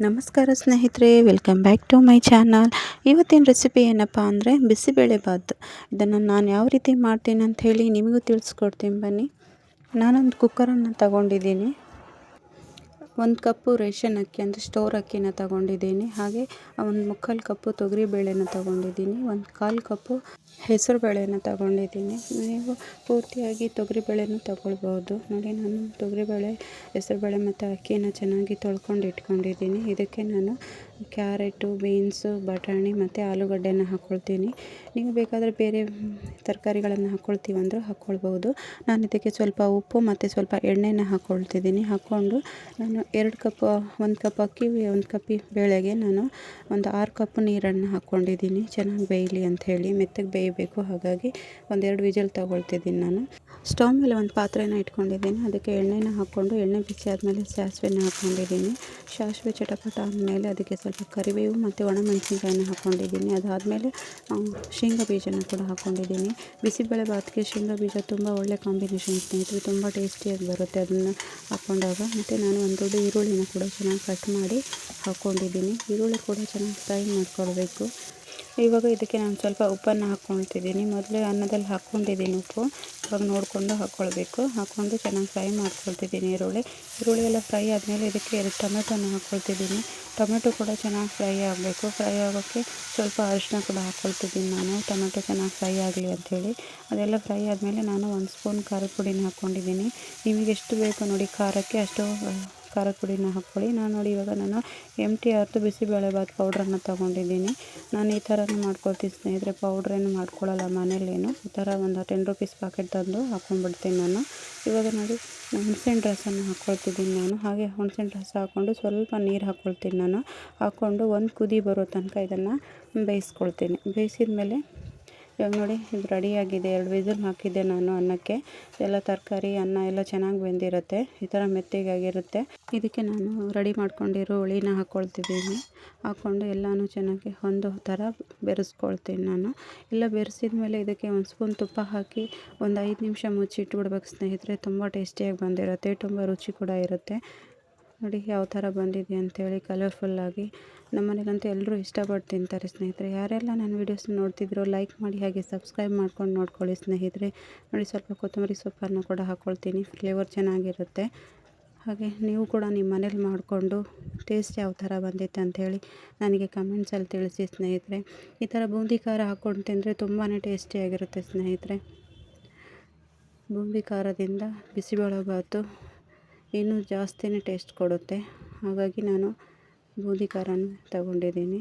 ನಮಸ್ಕಾರ ಸ್ನೇಹಿತರೆ, welcome back to my channel. ಇವತ್ತಿನ ರೆಸಿಪಿ ಏನಪ್ಪ ಅಂದರೆ ಬಿಸಿಬೇಳೆ ಬಾತ್. ಇದನ್ನು ನಾನು ಯಾವ ರೀತಿ ಮಾಡ್ತೀನಿ ಅಂತ ಹೇಳಿ ನಿಮಗೂ ತಿಳಿಸ್ಕೊಡ್ತೀನಿ ಬನ್ನಿ. ನಾನೊಂದು ಕುಕ್ಕರನ್ನು ತಗೊಂಡಿದ್ದೀನಿ. 1 ಕಪ್ಪು ರೇಷನ್ ಅಕ್ಕಿ ಅಂದರೆ ಸ್ಟೋರ್ ಅಕ್ಕಿನ ತಗೊಂಡಿದ್ದೀನಿ. ಹಾಗೆ 1/4 ಕಪ್ಪು ತೊಗರಿಬೇಳೆನ ತಗೊಂಡಿದ್ದೀನಿ. 1/4 ಕಪ್ಪು ಹೆಸರು ಬೇಳೆನ ತಗೊಂಡಿದ್ದೀನಿ. ನೀವು ಪೂರ್ತಿಯಾಗಿ ತೊಗರಿಬೇಳೆನೂ ತಗೊಳ್ಬೋದು. ನೋಡಿ, ನಾನು ತೊಗರಿಬೇಳೆ, ಹೆಸರುಬೇಳೆ ಮತ್ತು ಅಕ್ಕಿನ ಚೆನ್ನಾಗಿ ತೊಳ್ಕೊಂಡು ಇಟ್ಕೊಂಡಿದ್ದೀನಿ. ಇದಕ್ಕೆ ನಾನು ಕ್ಯಾರೆಟು, ಬೀನ್ಸು, ಬಟಾಣಿ ಮತ್ತು ಆಲೂಗಡ್ಡೆನ ಹಾಕ್ಕೊಳ್ತೀನಿ. ನೀವು ಬೇಕಾದರೆ ಬೇರೆ ತರಕಾರಿಗಳನ್ನು ಹಾಕ್ಕೊಳ್ತೀವಂದ್ರೆ ಹಾಕ್ಕೊಳ್ಬೋದು. ನಾನು ಇದಕ್ಕೆ ಸ್ವಲ್ಪ ಉಪ್ಪು ಮತ್ತು ಸ್ವಲ್ಪ ಎಣ್ಣೆನ ಹಾಕ್ಕೊಳ್ತಿದ್ದೀನಿ. ಹಾಕ್ಕೊಂಡು ನಾನು 1 ಕಪ್ ಅಕ್ಕಿ, 1 ಕಪ್ ಬೇಳೆಗೆ ನಾನು ಒಂದು 6 ಕಪ್ ನೀರನ್ನು ಹಾಕ್ಕೊಂಡಿದ್ದೀನಿ. ಚೆನ್ನಾಗಿ ಬೇಯಲಿ ಅಂಥೇಳಿ, ಮೆತ್ತಗೆ ಬೇಯಬೇಕು. ಹಾಗಾಗಿ 1-2 ವಿಜಲ್ ತಗೊಳ್ತಿದ್ದೀನಿ. ನಾನು ಸ್ಟವ್ ಮೇಲೆ ಒಂದು ಪಾತ್ರೆನ ಇಟ್ಕೊಂಡಿದ್ದೀನಿ. ಅದಕ್ಕೆ ಎಣ್ಣೆನ ಹಾಕ್ಕೊಂಡು, ಎಣ್ಣೆ ಬಿಸಿ ಆದಮೇಲೆ ಸಾಸಿವೆನ ಹಾಕ್ಕೊಂಡಿದ್ದೀನಿ. ಸಾಸಿವೆ ಚಟಪಟ ಆದಮೇಲೆ ಅದಕ್ಕೆ ಸ್ವಲ್ಪ ಕರಿಬೇವು ಮತ್ತು ಒಣಮೆಣಸಿನ್ಕಾಯಿನ ಹಾಕ್ಕೊಂಡಿದ್ದೀನಿ. ಅದಾದಮೇಲೆ ಶೇಂಗಾ ಬೀಜನ ಕೂಡ ಹಾಕ್ಕೊಂಡಿದ್ದೀನಿ. ಬಿಸಿಬೇಳೆ ಬಾತ್ಗೆ ಶೇಂಗಾ ಬೀಜ ತುಂಬ ಒಳ್ಳೆ ಕಾಂಬಿನೇಷನ್ ಸ್ನೇಹಿತರೆ, ತುಂಬ ಟೇಸ್ಟಿಯಾಗಿ ಬರುತ್ತೆ ಅದನ್ನು ಹಾಕ್ಕೊಂಡಾಗ. ಮತ್ತು ನಾನು ಒಂದು ದೊಡ್ಡ ಈರುಳ್ಳಿನ ಕೂಡ ಚೆನ್ನಾಗಿ ಕಟ್ ಮಾಡಿ ಹಾಕ್ಕೊಂಡಿದ್ದೀನಿ. ಈರುಳ್ಳಿ ಕೂಡ ಚೆನ್ನಾಗಿ ಫ್ರೈ ಮಾಡ್ಕೊಳ್ಬೇಕು. ಇವಾಗ ಇದಕ್ಕೆ ನಾನು ಸ್ವಲ್ಪ ಉಪ್ಪನ್ನು ಹಾಕ್ಕೊಳ್ತಿದ್ದೀನಿ. ಮೊದಲೇ ಅನ್ನದಲ್ಲಿ ಹಾಕ್ಕೊಂಡಿದ್ದೀನಿ ಉಪ್ಪು, ಇವಾಗ ನೋಡಿಕೊಂಡು ಹಾಕ್ಕೊಳ್ಬೇಕು. ಹಾಕ್ಕೊಂಡು ಚೆನ್ನಾಗಿ ಫ್ರೈ ಮಾಡ್ಕೊಳ್ತಿದ್ದೀನಿ. ಈರುಳ್ಳಿ ಎಲ್ಲ ಫ್ರೈ ಆದಮೇಲೆ ಇದಕ್ಕೆ 2 ಟೊಮೆಟೊನ ಹಾಕ್ಕೊಳ್ತಿದ್ದೀನಿ. ಟೊಮೆಟೊ ಕೂಡ ಚೆನ್ನಾಗಿ ಫ್ರೈ ಆಗಬೇಕು. ಫ್ರೈ ಆಗೋಕ್ಕೆ ಸ್ವಲ್ಪ ಅರಿಶಿನ ಕೂಡ ಹಾಕ್ಕೊಳ್ತಿದ್ದೀನಿ ನಾನು, ಟೊಮೆಟೊ ಚೆನ್ನಾಗಿ ಫ್ರೈ ಆಗಲಿ ಅಂಥೇಳಿ. ಅದೆಲ್ಲ ಫ್ರೈ ಆದಮೇಲೆ ನಾನು 1 ಸ್ಪೂನ್ ಖಾರದ ಪುಡಿನ ಹಾಕ್ಕೊಂಡಿದ್ದೀನಿ. ನಿಮಗೆ ಎಷ್ಟು ಬೇಕೋ ನೋಡಿ ಖಾರಕ್ಕೆ ಅಷ್ಟು ಖಾರದ ಪುಡಿನ ಹಾಕ್ಕೊಳ್ಳಿ. ನೋಡಿ, ಇವಾಗ ನಾನು MT ಆರ್ತು ಬಿಸಿಬೇಳೆ ಬಾತ್ ಪೌಡ್ರನ್ನು ತೊಗೊಂಡಿದ್ದೀನಿ. ನಾನು ಈ ಥರನೇ ಮಾಡ್ಕೊಳ್ತೀನಿ ಸ್ನೇಹಿತರೆ, ಪೌಡ್ರೇನು ಮಾಡ್ಕೊಳ್ಳಲ್ಲ ಮನೇಲೇನು. ಈ ಥರ ಒಂದು 10 ರೂಪೀಸ್ ಪ್ಯಾಕೆಟ್ ತಂದು ಹಾಕ್ಕೊಂಡ್ಬಿಡ್ತೀನಿ ನಾನು. ಇವಾಗ ನೋಡಿ, ಹುಣಸೆಹಣ್ಣು ರಸನ ಹಾಕ್ಕೊಳ್ತಿದ್ದೀನಿ ನಾನು. ಹಾಗೆ ಹುಣಸೆಹಣ್ಣು ರಸ ಹಾಕ್ಕೊಂಡು ಸ್ವಲ್ಪ ನೀರು ಹಾಕ್ಕೊಳ್ತೀನಿ ನಾನು. ಹಾಕ್ಕೊಂಡು ಒಂದು ಕುದಿ ಬರೋ ತನಕ ಇದನ್ನು ಬೇಯಿಸ್ಕೊಳ್ತೀನಿ. ಬೇಯಿಸಿದ ಮೇಲೆ ಇವಾಗ ನೋಡಿ, ಇದು ರೆಡಿಯಾಗಿದೆ. 2 ವಿಸಿಲ್ ಹಾಕಿದ್ದೆ ನಾನು ಅನ್ನಕ್ಕೆ. ಎಲ್ಲ ತರಕಾರಿ, ಅನ್ನ ಎಲ್ಲ ಚೆನ್ನಾಗಿ ಬೆಂದಿರುತ್ತೆ. ಈ ಥರ ಮೆತ್ತಗಾಗಿರುತ್ತೆ. ಇದಕ್ಕೆ ನಾನು ರೆಡಿ ಮಾಡ್ಕೊಂಡಿರೋ ಹುಳಿನ ಹಾಕ್ಕೊಳ್ತಿದ್ದೀನಿ. ಹಾಕ್ಕೊಂಡು ಎಲ್ಲನೂ ಚೆನ್ನಾಗಿ ಹೊಂದೋ ಥರ ಬೆರೆಸ್ಕೊಳ್ತೀನಿ ನಾನು. ಎಲ್ಲ ಬೆರೆಸಿದ ಮೇಲೆ ಇದಕ್ಕೆ 1 ಸ್ಪೂನ್ ತುಪ್ಪ ಹಾಕಿ ಒಂದು 5 ನಿಮಿಷ ಮುಚ್ಚಿಟ್ಬಿಡ್ಬೇಕು ಸ್ನೇಹಿತರೆ. ತುಂಬ ಟೇಸ್ಟಿಯಾಗಿ ಬಂದಿರುತ್ತೆ, ತುಂಬ ರುಚಿ ಕೂಡ ಇರುತ್ತೆ. ನೋಡಿ ಯಾವ ಥರ ಬಂದಿದೆ ಅಂಥೇಳಿ, ಕಲರ್ಫುಲ್ಲಾಗಿ. ನಮ್ಮನೇಲಂತೂ ಎಲ್ಲರೂ ಇಷ್ಟಪಟ್ಟು ತಿಂತಾರೆ ಸ್ನೇಹಿತರೆ. ಯಾರೆಲ್ಲ ನನ್ನ ವೀಡಿಯೋಸ್ ನೋಡ್ತಿದ್ರು ಲೈಕ್ ಮಾಡಿ, ಹಾಗೆ ಸಬ್ಸ್ಕ್ರೈಬ್ ಮಾಡ್ಕೊಂಡು ನೋಡ್ಕೊಳ್ಳಿ ಸ್ನೇಹಿತರೆ. ನೋಡಿ, ಸ್ವಲ್ಪ ಕೊತ್ತಂಬರಿ ಸೊಪ್ಪನ್ನು ಕೂಡ ಹಾಕ್ಕೊಳ್ತೀನಿ, ಫ್ಲೇವರ್ ಚೆನ್ನಾಗಿರುತ್ತೆ. ಹಾಗೆ ನೀವು ಕೂಡ ನಿಮ್ಮ ಮನೇಲಿ ಮಾಡಿಕೊಂಡು ಟೇಸ್ಟ್ ಯಾವ ಥರ ಬಂದಿತ್ತು ಅಂಥೇಳಿ ನನಗೆ ಕಮೆಂಟ್ಸಲ್ಲಿ ತಿಳಿಸಿ ಸ್ನೇಹಿತರೆ. ಈ ಥರ ಬೂಂದಿ ಖಾರ ಹಾಕ್ಕೊಂಡು ತಿಂದರೆ ತುಂಬಾ ಟೇಸ್ಟಿಯಾಗಿರುತ್ತೆ ಸ್ನೇಹಿತರೆ. ಬೂಂದಿ ಖಾರದಿಂದ ಬಿಸಿಬೇಳೆ ಬಾತು ಇನ್ನೂ ಜಾಸ್ತಿನೇ ಟೇಸ್ಟ್ ಕೊಡುತ್ತೆ. ಹಾಗಾಗಿ ನಾನು ಬೂಂದಿ ಖಾರನ ತಗೊಂಡಿದ್ದೀನಿ.